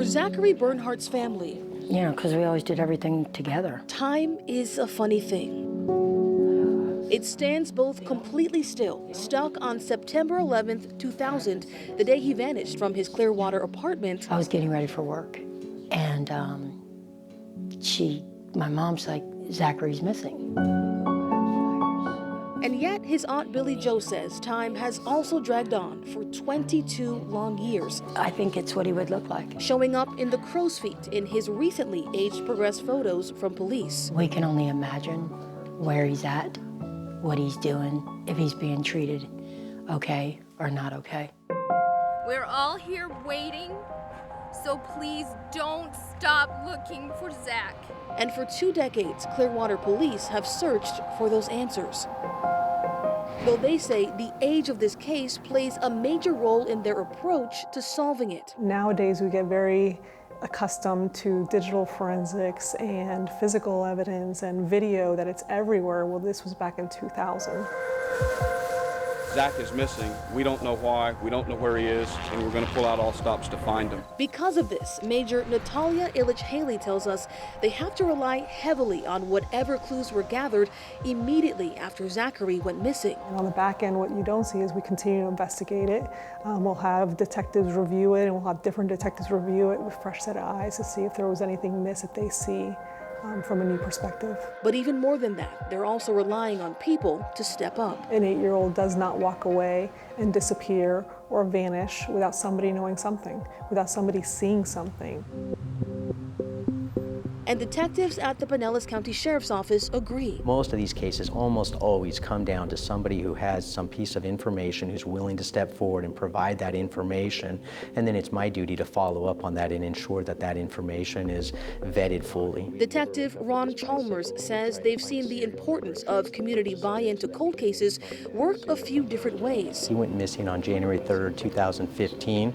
For Zachary Bernhardt's family, you know, because we always did everything together. Time is a funny thing. It stands both completely still, stuck on September 11th, 2000, the day he vanished from his Clearwater apartment. I was getting ready for work, and my mom's like, Zachary's missing. And yet, his Aunt Billie Jo says time has also dragged on for 22 long years. I think it's what he would look like. Showing up in the crow's feet in his recently age-progressed photos from police. We can only imagine where he's at, what he's doing, if he's being treated okay or not okay. We're all here waiting, so please don't stop looking for Zach. And for 2 decades, Clearwater police have searched for those answers. Though they say the age of this case plays a major role in their approach to solving it. Nowadays, we get very accustomed to digital forensics and physical evidence and video, that it's everywhere. Well, this was back in 2000. Zach is missing. We don't know why, we don't know where he is, and we're going to pull out all stops to find him. Because of this, Major Natalia Illich-Haley tells us they have to rely heavily on whatever clues were gathered immediately after Zachary went missing. And on the back end, what you don't see is we continue to investigate it. We'll have detectives review it, and we'll have different detectives review it with fresh set of eyes to see if there was anything missed that they see from a new perspective. But even more than that, they're also relying on people to step up. An 8-year-old does not walk away and disappear or vanish without somebody knowing something, without somebody seeing something. And detectives at the Pinellas County Sheriff's Office agree. Most of these cases almost always come down to somebody who has some piece of information, who's willing to step forward and provide that information, and then it's my duty to follow up on that and ensure that that information is vetted fully. Detective Ron Chalmers says they've seen the importance of community buy-in to cold cases work a few different ways. He went missing on January 3rd, 2015.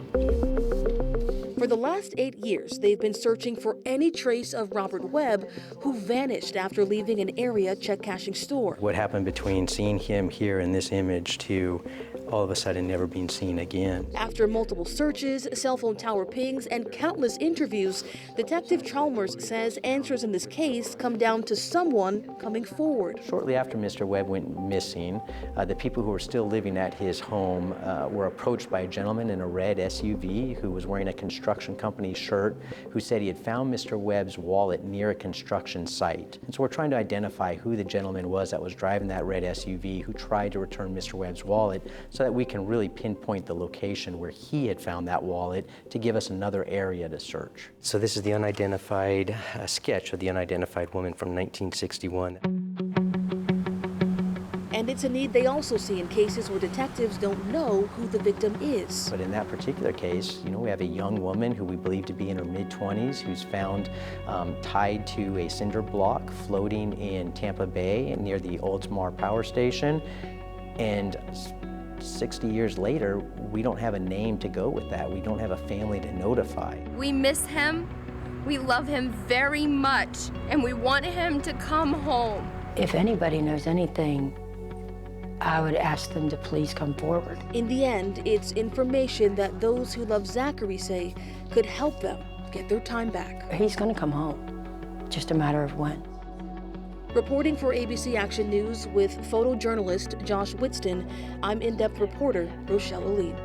For the last 8 years, they've been searching for any trace of Robert Webb, who vanished after leaving an area check-cashing store. What happened between seeing him here in this image to all of a sudden never being seen again? After multiple searches, cell phone tower pings, and countless interviews, Detective Chalmers says answers in this case come down to someone coming forward. Shortly after Mr. Webb went missing, the people who were still living at his home were approached by a gentleman in a red SUV who was wearing a construction company shirt, who said he had found Mr. Webb's wallet near a construction site. And so we're trying to identify who the gentleman was that was driving that red SUV who tried to return Mr. Webb's wallet, so that we can really pinpoint the location where he had found that wallet to give us another area to search. So this is the unidentified sketch of the unidentified woman from 1961. And it's a need they also see in cases where detectives don't know who the victim is. But in that particular case, you know, we have a young woman who we believe to be in her mid-20s who's found tied to a cinder block floating in Tampa Bay near the Oldsmar Power Station. And 60 years later, we don't have a name to go with that. We don't have a family to notify. We miss him, we love him very much, and we want him to come home. If anybody knows anything, I would ask them to please come forward. In the end, it's information that those who love Zachary say could help them get their time back. He's going to come home, just a matter of when. Reporting for ABC Action News with photojournalist Josh Whitston, I'm in-depth reporter Rochelle Aline.